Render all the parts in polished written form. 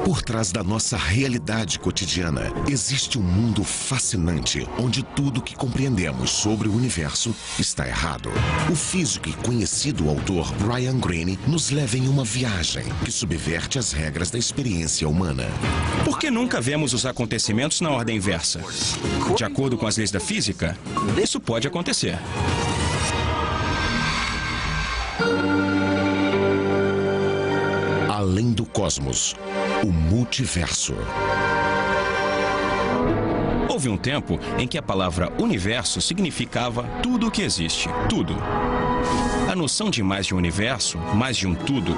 Por trás da nossa realidade cotidiana, existe um mundo fascinante, onde tudo que compreendemos sobre o universo está errado. O físico e conhecido autor Brian Greene nos leva em uma viagem que subverte as regras da experiência humana. Por que nunca vemos os acontecimentos na ordem inversa? De acordo com as leis da física, isso pode acontecer. Além do cosmos, o multiverso. Houve um tempo em que a palavra universo significava tudo o que existe, tudo. A noção de mais de um universo, mais de um tudo,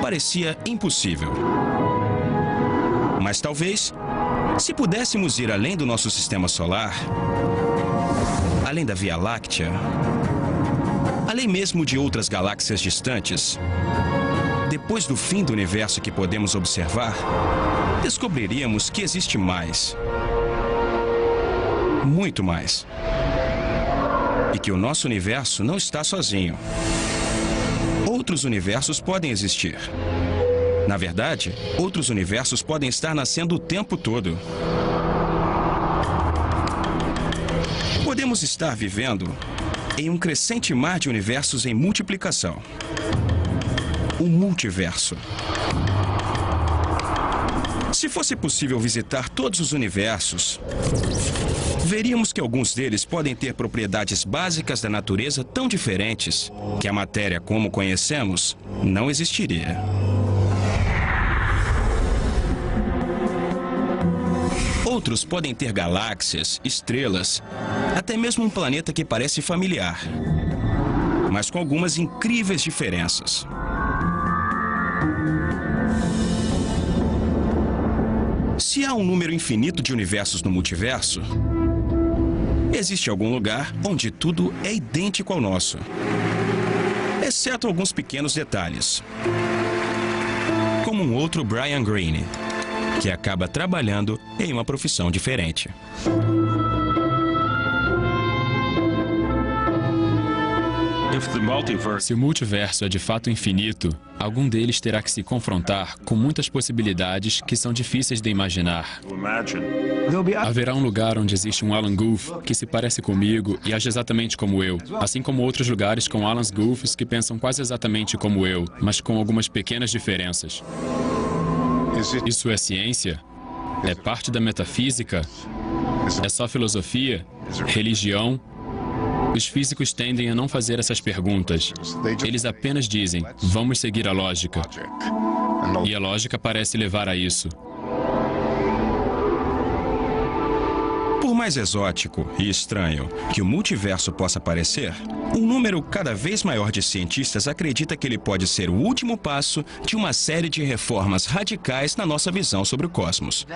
parecia impossível. Mas talvez, se pudéssemos ir além do nosso sistema solar, além da Via Láctea, além mesmo de outras galáxias distantes, depois do fim do universo que podemos observar, descobriríamos que existe mais. Muito mais. E que o nosso universo não está sozinho. Outros universos podem existir. Na verdade, outros universos podem estar nascendo o tempo todo. Podemos estar vivendo em um crescente mar de universos em multiplicação. O multiverso. Se fosse possível visitar todos os universos, veríamos que alguns deles podem ter propriedades básicas da natureza tão diferentes que a matéria como conhecemos não existiria. Outros podem ter galáxias, estrelas, até mesmo um planeta que parece familiar, mas com algumas incríveis diferenças. Se há um número infinito de universos no multiverso, existe algum lugar onde tudo é idêntico ao nosso, exceto alguns pequenos detalhes, como um outro Brian Greene, que acaba trabalhando em uma profissão diferente. Se o multiverso é de fato infinito, algum deles terá que se confrontar com muitas possibilidades que são difíceis de imaginar. Haverá um lugar onde existe um Alan Guth que se parece comigo e age exatamente como eu, assim como outros lugares com Alan Guths que pensam quase exatamente como eu, mas com algumas pequenas diferenças. Isso é ciência? É parte da metafísica? É só filosofia? Religião? Os físicos tendem a não fazer essas perguntas. Eles apenas dizem, vamos seguir a lógica. E a lógica parece levar a isso. Por mais exótico e estranho que o multiverso possa parecer, um número cada vez maior de cientistas acredita que ele pode ser o último passo de uma série de reformas radicais na nossa visão sobre o cosmos.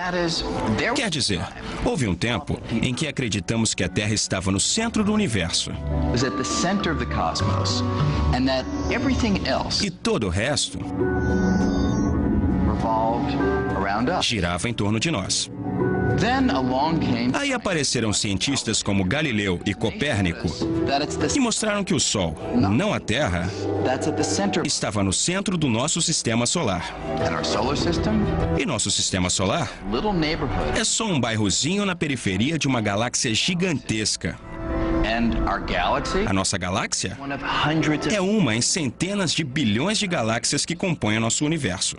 Quer dizer, houve um tempo em que acreditamos que a Terra estava no centro do universo. E todo o resto girava em torno de nós. Aí apareceram cientistas como Galileu e Copérnico que mostraram que o Sol, não a Terra, estava no centro do nosso sistema solar. E nosso sistema solar é só um bairrozinho na periferia de uma galáxia gigantesca. A nossa galáxia é uma em centenas de bilhões de galáxias que compõem o nosso universo.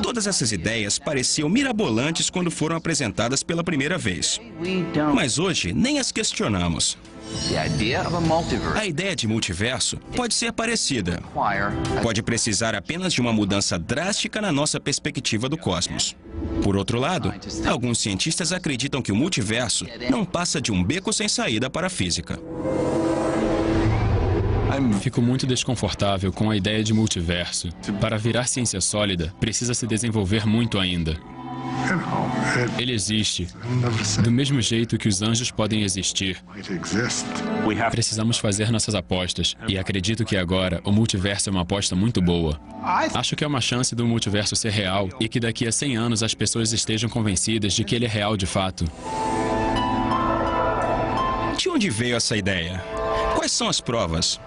Todas essas ideias pareciam mirabolantes quando foram apresentadas pela primeira vez. Mas hoje nem as questionamos. A ideia de multiverso pode ser parecida. Pode precisar apenas de uma mudança drástica na nossa perspectiva do cosmos. Por outro lado, alguns cientistas acreditam que o multiverso não passa de um beco sem saída para a física. Fico muito desconfortável com a ideia de multiverso. Para virar ciência sólida, precisa se desenvolver muito ainda. Ele existe, do mesmo jeito que os anjos podem existir. Precisamos fazer nossas apostas, e acredito que agora o multiverso é uma aposta muito boa. Acho que é uma chance do multiverso ser real e que daqui a 100 anos as pessoas estejam convencidas de que ele é real de fato. De onde veio essa ideia? Quais são as provas?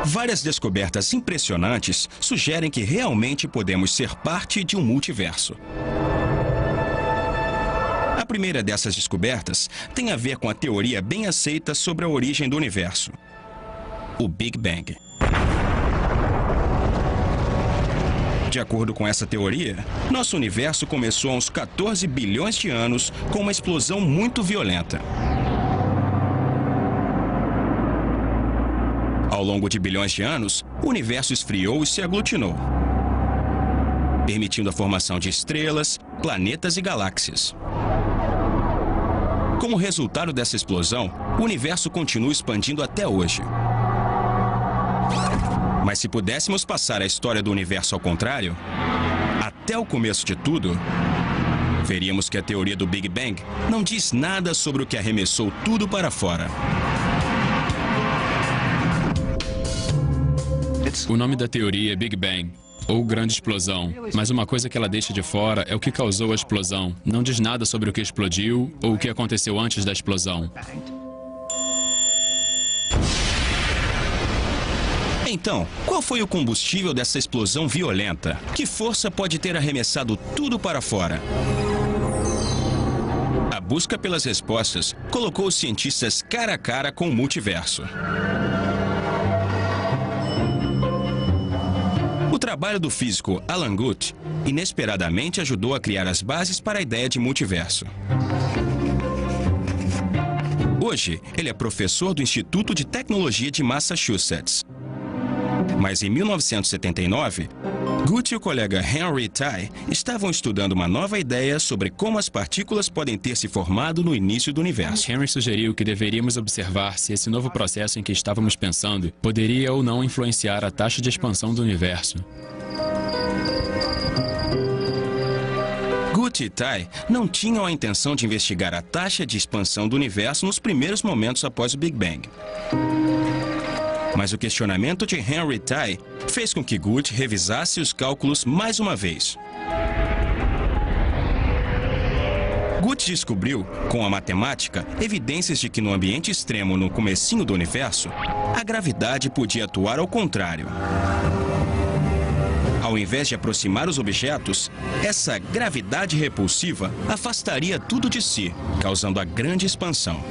Várias descobertas impressionantes sugerem que realmente podemos ser parte de um multiverso. A primeira dessas descobertas tem a ver com a teoria bem aceita sobre a origem do universo, o Big Bang. De acordo com essa teoria, nosso universo começou há uns 14 bilhões de anos com uma explosão muito violenta. Ao longo de bilhões de anos, o universo esfriou e se aglutinou, permitindo a formação de estrelas, planetas e galáxias. Como resultado dessa explosão, o universo continua expandindo até hoje. Mas se pudéssemos passar a história do universo ao contrário, até o começo de tudo, veríamos que a teoria do Big Bang não diz nada sobre o que arremessou tudo para fora. O nome da teoria é Big Bang, ou Grande Explosão, mas uma coisa que ela deixa de fora é o que causou a explosão. Não diz nada sobre o que explodiu ou o que aconteceu antes da explosão. Então, qual foi o combustível dessa explosão violenta? Que força pode ter arremessado tudo para fora? A busca pelas respostas colocou os cientistas cara a cara com o multiverso. O trabalho do físico Alan Guth inesperadamente ajudou a criar as bases para a ideia de multiverso. Hoje, ele é professor do Instituto de Tecnologia de Massachusetts. Mas em 1979, Guth e o colega Henry Tai estavam estudando uma nova ideia sobre como as partículas podem ter se formado no início do universo. Henry sugeriu que deveríamos observar se esse novo processo em que estávamos pensando poderia ou não influenciar a taxa de expansão do universo. Guth e Tai não tinham a intenção de investigar a taxa de expansão do universo nos primeiros momentos após o Big Bang. Mas o questionamento de Henry Tai fez com que Guth revisasse os cálculos mais uma vez. Guth descobriu, com a matemática, evidências de que no ambiente extremo no comecinho do universo, a gravidade podia atuar ao contrário. Ao invés de aproximar os objetos, essa gravidade repulsiva afastaria tudo de si, causando a grande expansão.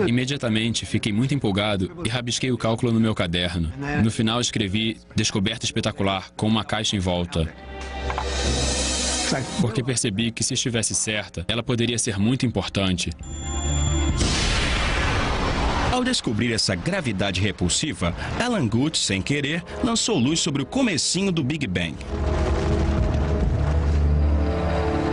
Imediatamente, fiquei muito empolgado e rabisquei o cálculo no meu caderno. No final, escrevi "descoberta espetacular" com uma caixa em volta. Porque percebi que, se estivesse certa, ela poderia ser muito importante. Ao descobrir essa gravidade repulsiva, Alan Guth, sem querer, lançou luz sobre o comecinho do Big Bang.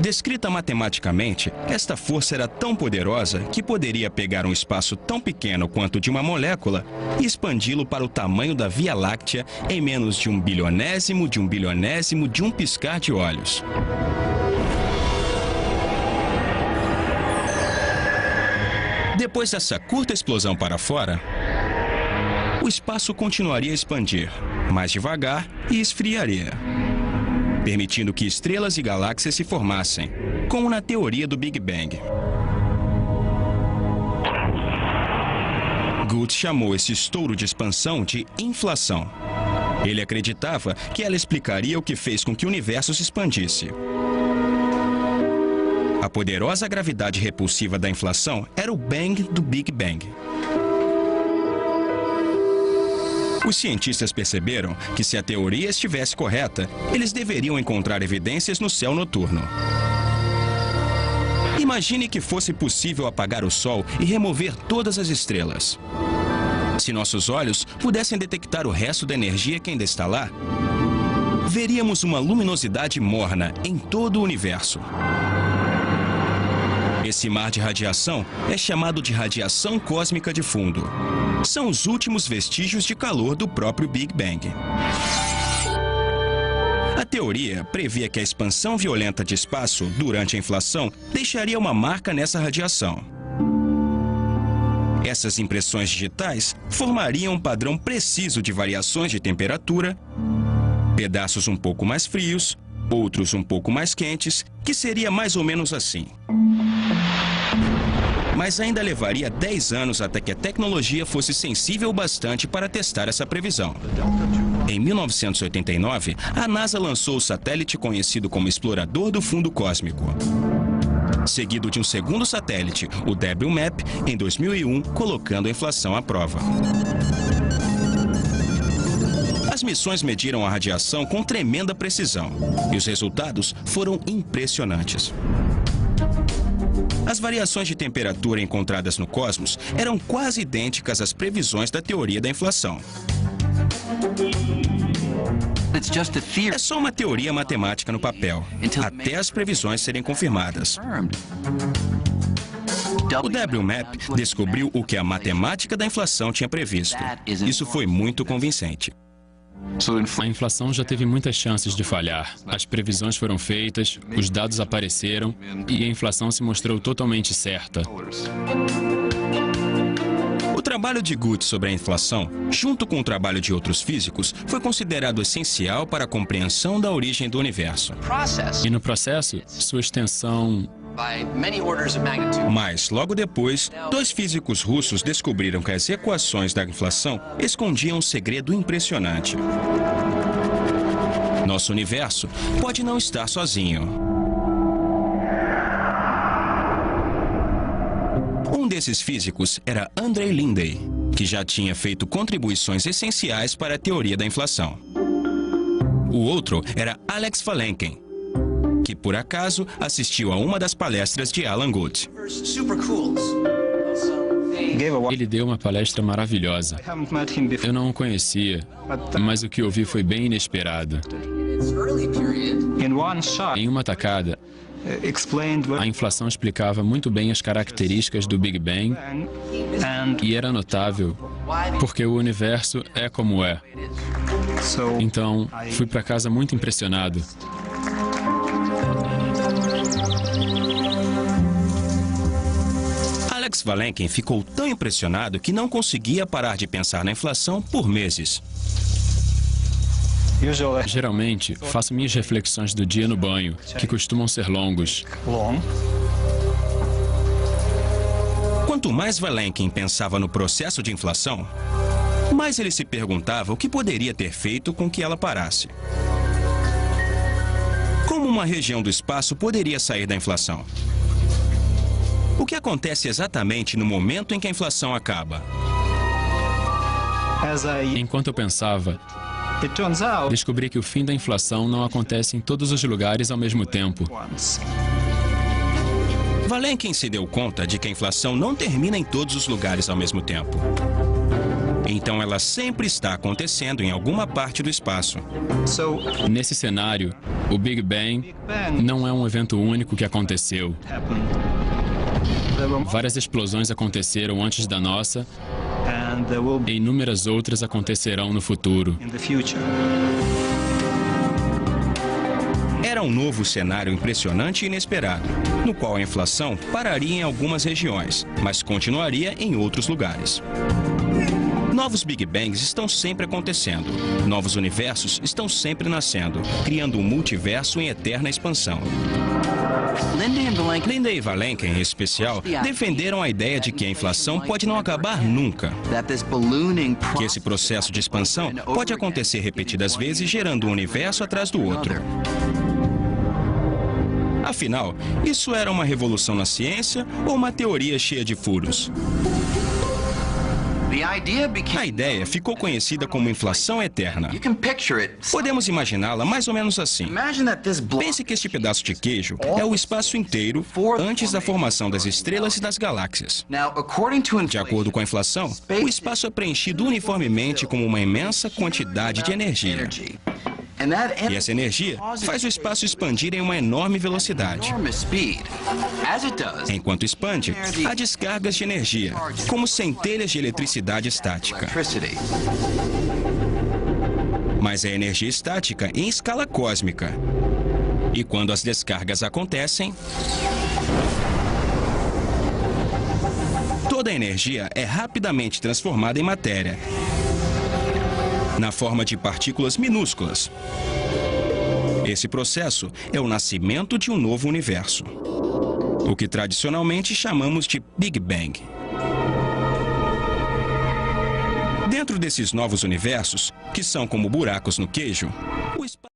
Descrita matematicamente, esta força era tão poderosa que poderia pegar um espaço tão pequeno quanto de uma molécula e expandi-lo para o tamanho da Via Láctea em menos de um bilionésimo de um piscar de olhos. Depois dessa curta explosão para fora, o espaço continuaria a expandir, mais devagar, e esfriaria, permitindo que estrelas e galáxias se formassem, como na teoria do Big Bang. Guth chamou esse estouro de expansão de inflação. Ele acreditava que ela explicaria o que fez com que o universo se expandisse. A poderosa gravidade repulsiva da inflação era o Bang do Big Bang. Os cientistas perceberam que, se a teoria estivesse correta, eles deveriam encontrar evidências no céu noturno. Imagine que fosse possível apagar o Sol e remover todas as estrelas. Se nossos olhos pudessem detectar o resto da energia que ainda está lá, veríamos uma luminosidade morna em todo o universo. Esse mar de radiação é chamado de radiação cósmica de fundo. São os últimos vestígios de calor do próprio Big Bang. A teoria previa que a expansão violenta de espaço durante a inflação deixaria uma marca nessa radiação. Essas impressões digitais formariam um padrão preciso de variações de temperatura, pedaços um pouco mais frios, outros um pouco mais quentes, que seria mais ou menos assim. mas ainda levaria 10 anos até que a tecnologia fosse sensível o bastante para testar essa previsão. Em 1989, a NASA lançou o satélite conhecido como Explorador do Fundo Cósmico, seguido de um segundo satélite, o WMAP, em 2001, colocando a inflação à prova. As missões mediram a radiação com tremenda precisão, e os resultados foram impressionantes. As variações de temperatura encontradas no cosmos eram quase idênticas às previsões da teoria da inflação. É só uma teoria matemática no papel, até as previsões serem confirmadas. O WMAP descobriu o que a matemática da inflação tinha previsto. Isso foi muito convincente. A inflação já teve muitas chances de falhar. As previsões foram feitas, os dados apareceram e a inflação se mostrou totalmente certa. O trabalho de Guth sobre a inflação, junto com o trabalho de outros físicos, foi considerado essencial para a compreensão da origem do universo. E no processo, sua extensão... Mas, logo depois, 2 físicos russos descobriram que as equações da inflação escondiam um segredo impressionante. Nosso universo pode não estar sozinho. Um desses físicos era Andrei Lindei, que já tinha feito contribuições essenciais para a teoria da inflação. O outro era Alex Valenkin, que por acaso assistiu a uma das palestras de Alan Guth. Ele deu uma palestra maravilhosa. Eu não o conhecia, mas o que ouvi foi bem inesperado. Em uma tacada, a inflação explicava muito bem as características do Big Bang e era notável porque o universo é como é. Então, fui para casa muito impressionado. Alex Valenkin ficou tão impressionado que não conseguia parar de pensar na inflação por meses. Geralmente, faço minhas reflexões do dia no banho, que costumam ser longos. Quanto mais Valenkin pensava no processo de inflação, mais ele se perguntava o que poderia ter feito com que ela parasse. Como uma região do espaço poderia sair da inflação? O que acontece exatamente no momento em que a inflação acaba? Enquanto eu pensava, descobri que o fim da inflação não acontece em todos os lugares ao mesmo tempo. Valenkin se deu conta de que a inflação não termina em todos os lugares ao mesmo tempo. Então ela sempre está acontecendo em alguma parte do espaço. Nesse cenário, o Big Bang não é um evento único que aconteceu. Várias explosões aconteceram antes da nossa e inúmeras outras acontecerão no futuro. Era um novo cenário impressionante e inesperado, no qual a inflação pararia em algumas regiões, mas continuaria em outros lugares. Novos Big Bangs estão sempre acontecendo. Novos universos estão sempre nascendo, criando um multiverso em eterna expansão. Lindei e Valenkin, em especial, defenderam a ideia de que a inflação pode não acabar nunca. Que esse processo de expansão pode acontecer repetidas vezes, gerando um universo atrás do outro. Afinal, isso era uma revolução na ciência ou uma teoria cheia de furos? A ideia ficou conhecida como inflação eterna. Podemos imaginá-la mais ou menos assim. Pense que este pedaço de queijo é o espaço inteiro antes da formação das estrelas e das galáxias. De acordo com a inflação, o espaço é preenchido uniformemente com uma imensa quantidade de energia. E essa energia faz o espaço expandir em uma enorme velocidade. Enquanto expande, há descargas de energia, como centelhas de eletricidade estática. Mas é energia estática em escala cósmica. E quando as descargas acontecem, toda a energia é rapidamente transformada em matéria, na forma de partículas minúsculas. Esse processo é o nascimento de um novo universo. o que tradicionalmente chamamos de Big Bang. Dentro desses novos universos, que são como buracos no queijo, o espaço